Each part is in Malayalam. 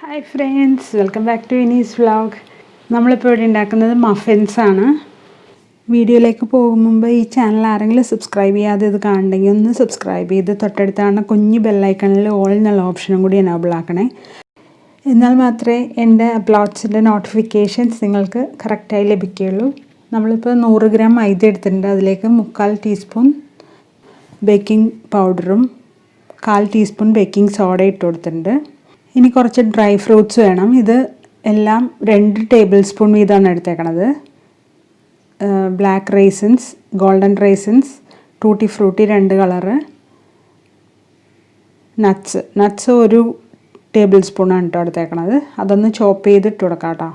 Hi friends, welcome back to Viniz vlog. നമ്മളിപ്പോൾ ഇവിടെ ഉണ്ടാക്കുന്നത് മഫിൻസ് ആണ്. വീഡിയോയിലേക്ക് പോകും മുമ്പ് ഈ ചാനൽ ആരെങ്കിലും സബ്സ്ക്രൈബ് ചെയ്യാതെ ഇത് കാണണമെങ്കിൽ ഒന്ന് സബ്സ്ക്രൈബ് ചെയ്ത് തൊട്ടടുത്താണ് കുഞ്ഞു ബെല്ലൈക്കണിൽ ഓൾ എന്നുള്ള ഓപ്ഷനും കൂടി എനേബിൾ ആക്കണേ. എന്നാൽ മാത്രമേ എൻ്റെ അപ്ലോഡ്സിൻ്റെ നോട്ടിഫിക്കേഷൻസ് നിങ്ങൾക്ക് കറക്റ്റായി ലഭിക്കുകയുള്ളൂ. നമ്മളിപ്പോൾ 100 ഗ്രാം മൈദ എടുത്തിട്ടുണ്ട്. അതിലേക്ക് 3/4 ടീസ്പൂൺ ബേക്കിംഗ് പൗഡറും 1/4 ടീസ്പൂൺ ബേക്കിംഗ് സോഡ ഇട്ട് കൊടുത്തിട്ടുണ്ട്. ഇനി കുറച്ച് ഡ്രൈ ഫ്രൂട്ട്സ് വേണം. ഇത് എല്ലാം 2 ടേബിൾ സ്പൂൺ വീതമാണ് എടുത്തേക്കണത്. Black raisins, golden raisins, tutti frutti 2 colour, nuts 1 table സ്പൂണാണ് കേട്ടോ എടുത്തേക്കണത്. അതൊന്ന് ചോപ്പ് ചെയ്തിട്ട് കൊടുക്കാം കേട്ടോ.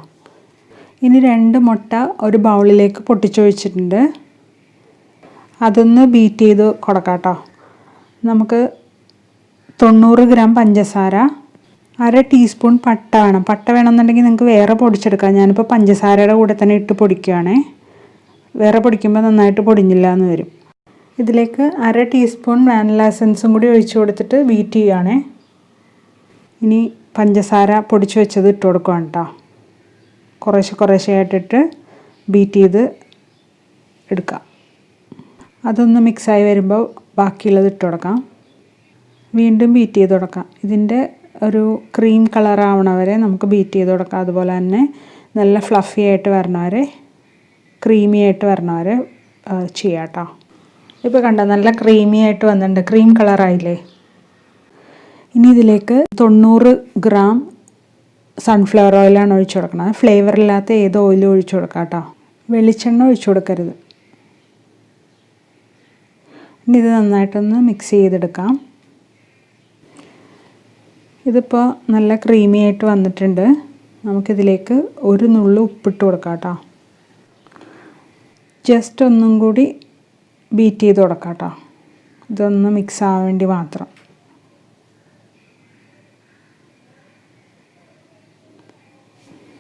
ഇനി 2 മുട്ട ഒരു ബൗളിലേക്ക് പൊട്ടിച്ചൊഴിച്ചിട്ടുണ്ട്. അതൊന്ന് ബീറ്റ് ചെയ്ത് കൊടുക്കാം കേട്ടോ. നമുക്ക് 90 ഗ്രാം പഞ്ചസാര, 1/2 ടീസ്പൂൺ പട്ട വേണം. പട്ട വേണമെന്നുണ്ടെങ്കിൽ നിങ്ങൾക്ക് വേറെ പൊടിച്ചെടുക്കാം. ഞാനിപ്പോൾ പഞ്ചസാരയുടെ കൂടെ തന്നെ ഇട്ട് പൊടിക്കുകയാണേ. വേറെ പൊടിക്കുമ്പോൾ നന്നായിട്ട് പൊടിഞ്ഞില്ല എന്ന് വരും. ഇതിലേക്ക് 1/2 ടീസ്പൂൺ വാനില എസൻസും കൂടി ഒഴിച്ചു കൊടുത്തിട്ട് ബീറ്റ് ചെയ്യുകയാണേ. ഇനി പഞ്ചസാര പൊടിച്ച് വെച്ചത് ഇട്ട് കൊടുക്കുകയാണ് കേട്ടോ. കുറേശ്ശെ ആയിട്ടിട്ട് ബീറ്റ് ചെയ്ത് എടുക്കാം. അതൊന്ന് മിക്സായി വരുമ്പോൾ ബാക്കിയുള്ളത് ഇട്ട് കൊടുക്കാം. വീണ്ടും ബീറ്റ് ചെയ്ത് കൊടുക്കാം. ഇതിൻ്റെ ഒരു ക്രീം കളർ ആവണ വരെ നമുക്ക് ബീറ്റ് ചെയ്ത് കൊടുക്കാം. അതുപോലെ തന്നെ നല്ല ഫ്ലഫി ആയിട്ട് വരണ വരെ, ക്രീമി ആയിട്ട് വരണ വരെ ചെയ്യാം കേട്ടോ. ഇപ്പോൾ കണ്ടോ, നല്ല ക്രീമി ആയിട്ട് വന്നിട്ടുണ്ട്. ക്രീം കളറായില്ലേ. ഇനി ഇതിലേക്ക് 90 ഗ്രാം സൺഫ്ലവർ ഓയിലാണ് ഒഴിച്ചു കൊടുക്കുന്നത്. ഫ്ലേവറില്ലാത്ത ഏത് ഓയിലും ഒഴിച്ചു കൊടുക്കാം കേട്ടോ. വെളിച്ചെണ്ണ ഒഴിച്ചു കൊടുക്കരുത്. ഇനി ഇത് നന്നായിട്ടൊന്ന് മിക്സ് ചെയ്തെടുക്കാം. ഇതിപ്പോൾ നല്ല ക്രീമി ആയിട്ട് വന്നിട്ടുണ്ട്. നമുക്കിതിലേക്ക് 1 നുള്ളു ഉപ്പിട്ട് കൊടുക്കാം കേട്ടോ. ജസ്റ്റ് ഒന്നും കൂടി ബീറ്റ് ചെയ്ത് കൊടുക്കാം കേട്ടോ. ഇതൊന്ന് മിക്സ് ആവാൻ വേണ്ടി മാത്രം.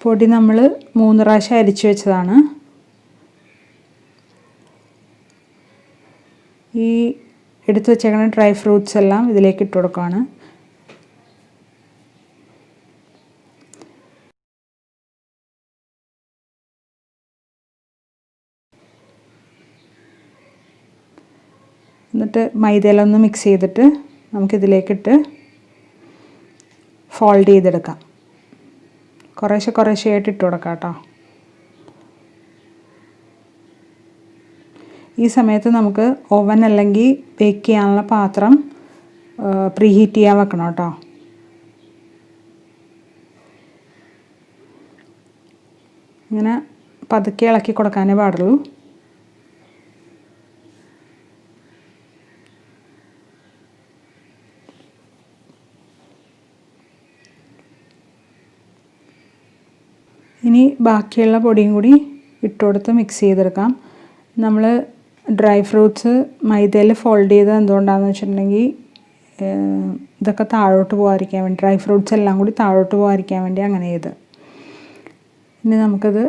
പൊടി നമ്മൾ 3 പ്രാവശ്യം അരിച്ചു വെച്ചതാണ്. ഈ എടുത്തു വെച്ചേക്കുന്ന ഡ്രൈ ഫ്രൂട്ട്സ് എല്ലാം ഇതിലേക്ക് ഇട്ട് കൊടുക്കുകയാണ്. എന്നിട്ട് മൈദയിലൊന്ന് മിക്സ് ചെയ്തിട്ട് നമുക്കിതിലേക്കിട്ട് ഫോൾഡ് ചെയ്തെടുക്കാം. കുറേശ്ശെ ആയിട്ട് ഇട്ട് കൊടുക്കാം കേട്ടോ. ഈ സമയത്ത് നമുക്ക് ഓവൻ അല്ലെങ്കിൽ ബേക്ക് ചെയ്യാനുള്ള പാത്രം പ്രീഹീറ്റ് ചെയ്യാൻ വെക്കണം കേട്ടോ. ഇങ്ങനെ പതുക്കെ ഇളക്കി കൊടുക്കാനേ പാടുള്ളൂ. ഇനി ബാക്കിയുള്ള പൊടിയും കൂടി ഇട്ടുകൊടുത്ത് മിക്സ് ചെയ്തെടുക്കാം. നമ്മൾ ഡ്രൈ ഫ്രൂട്ട്സ് മൈദയിൽ ഫോൾഡ് ചെയ്ത് എന്തുകൊണ്ടാണെന്ന് വെച്ചിട്ടുണ്ടെങ്കിൽ ഇതൊക്കെ താഴോട്ട് പോകാതിരിക്കാൻ വേണ്ടി, ഡ്രൈ ഫ്രൂട്ട്സ് എല്ലാം കൂടി താഴോട്ട് പോകാതിരിക്കാൻ വേണ്ടി അങ്ങനെ ചെയ്ത്. ഇനി നമുക്കത്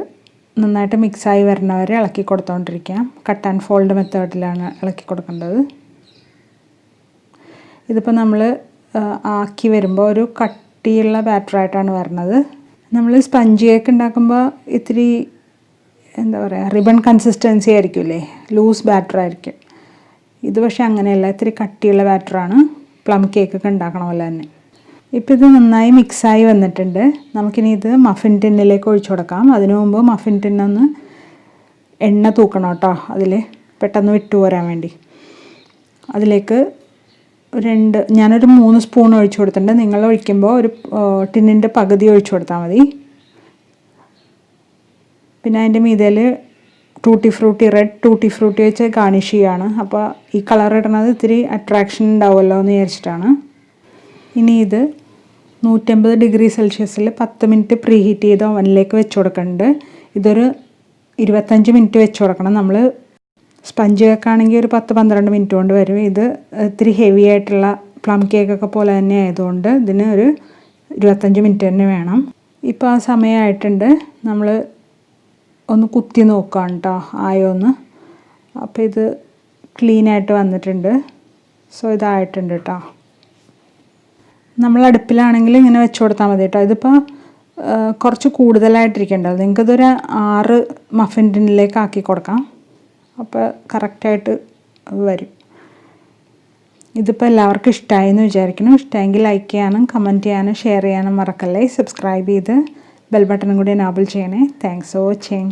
നന്നായിട്ട് മിക്സായി വരണവരെ ഇളക്കി കൊടുത്തുകൊണ്ടിരിക്കാം. കട്ട് ആൻഡ് ഫോൾഡ് മെത്തേഡിലാണ് ഇളക്കി കൊടുക്കേണ്ടത്. ഇതിപ്പോൾ നമ്മൾ ആക്കി വരുമ്പോൾ ഒരു കട്ടിയുള്ള ബാറ്ററായിട്ടാണ് വരുന്നത്. നമ്മൾ സ്പഞ്ച് കേക്ക് ഉണ്ടാക്കുമ്പോൾ ഇത്തിരി എന്താ പറയുക, റിബൺ കൺസിസ്റ്റൻസി ആയിരിക്കില്ലേ, ലൂസ് ബാറ്റർ ആയിരിക്കും. ഇത് പക്ഷേ അങ്ങനെയല്ല, ഇത്തിരി കട്ടിയുള്ള ബാറ്ററാണ്. പ്ലം കേക്കൊക്കെ ഉണ്ടാക്കണ പോലെ തന്നെ. ഇപ്പോൾ ഇത് നന്നായി മിക്സായി വന്നിട്ടുണ്ട്. നമുക്കിനി ഇത് മഫിൻ ടിന്നിലേക്ക് ഒഴിച്ചു കൊടുക്കാം. അതിനു മുമ്പ് മഫിൻ ടിന്നൊന്ന് എണ്ണ തൂക്കണം കേട്ടോ. അതിൽ പെട്ടെന്ന് വിട്ടുപോരാൻ വേണ്ടി. അതിലേക്ക് ഞാനൊരു 3 സ്പൂൺ ഒഴിച്ചു കൊടുത്തിട്ടുണ്ട്. നിങ്ങൾ ഒഴിക്കുമ്പോൾ ഒരു ടിന്നിൻ്റെ പകുതി ഒഴിച്ചു കൊടുത്താൽ മതി. പിന്നെ അതിൻ്റെ മീതയിൽ റെഡ് ടൂട്ടി ഫ്രൂട്ടി വെച്ച് ഗാർണിഷ് ചെയ്യുകയാണ്. അപ്പോൾ ഈ കളർ ഇടുന്നത് ഇത്തിരി അട്രാക്ഷൻ ഉണ്ടാവുമല്ലോ എന്ന് വിചാരിച്ചിട്ടാണ്. ഇനി ഇത് 150 ഡിഗ്രി സെൽഷ്യസിൽ 10 മിനിറ്റ് പ്രീഹീറ്റ് ചെയ്ത് ഓവനിലേക്ക് വെച്ച് കൊടുക്കുന്നുണ്ട്. ഇതൊരു 25 മിനിറ്റ് വെച്ച് കൊടുക്കണം. നമ്മൾ സ്പഞ്ച് കേക്കാണെങ്കിൽ ഒരു 10-12 മിനിറ്റ് കൊണ്ട് വരും. ഇത് ഇത്തിരി ഹെവി ആയിട്ടുള്ള പ്ലം കേക്കൊക്കെ പോലെ തന്നെ ആയതുകൊണ്ട് ഇതിന് ഒരു 25 മിനിറ്റ് തന്നെ വേണം. ഇപ്പോൾ ആ സമയമായിട്ടുണ്ട്. നമ്മൾ ഒന്ന് കുത്തി നോക്കാം കേട്ടോ ആയോന്ന്. അപ്പോൾ ഇത് ക്ലീനായിട്ട് വന്നിട്ടുണ്ട്. സോ ഇതായിട്ടുണ്ട് കേട്ടോ. നമ്മൾ അടുപ്പിലാണെങ്കിൽ ഇങ്ങനെ വെച്ച് കൊടുത്താൽ മതി കേട്ടോ. ഇതിപ്പോൾ കുറച്ച് കൂടുതലായിട്ടിരിക്കേണ്ടത്. നിങ്ങൾക്കിതൊരു 6 മഫിൻ ടിന്നിലേക്ക് ആക്കി കൊടുക്കാം. അപ്പോൾ കറക്റ്റായിട്ട് വരും. ഇതിപ്പോൾ എല്ലാവർക്കും ഇഷ്ടമായി എന്ന് വിചാരിക്കുന്നു. ഇഷ്ടമെങ്കിൽ ലൈക്ക് ചെയ്യാനും കമൻറ്റ് ചെയ്യാനും ഷെയർ ചെയ്യാനും മറക്കല്ലേ. സബ്സ്ക്രൈബ് ചെയ്ത് ബെൽ ബട്ടണും കൂടി എനാബിൾ ചെയ്യണേ. Thanks for watching.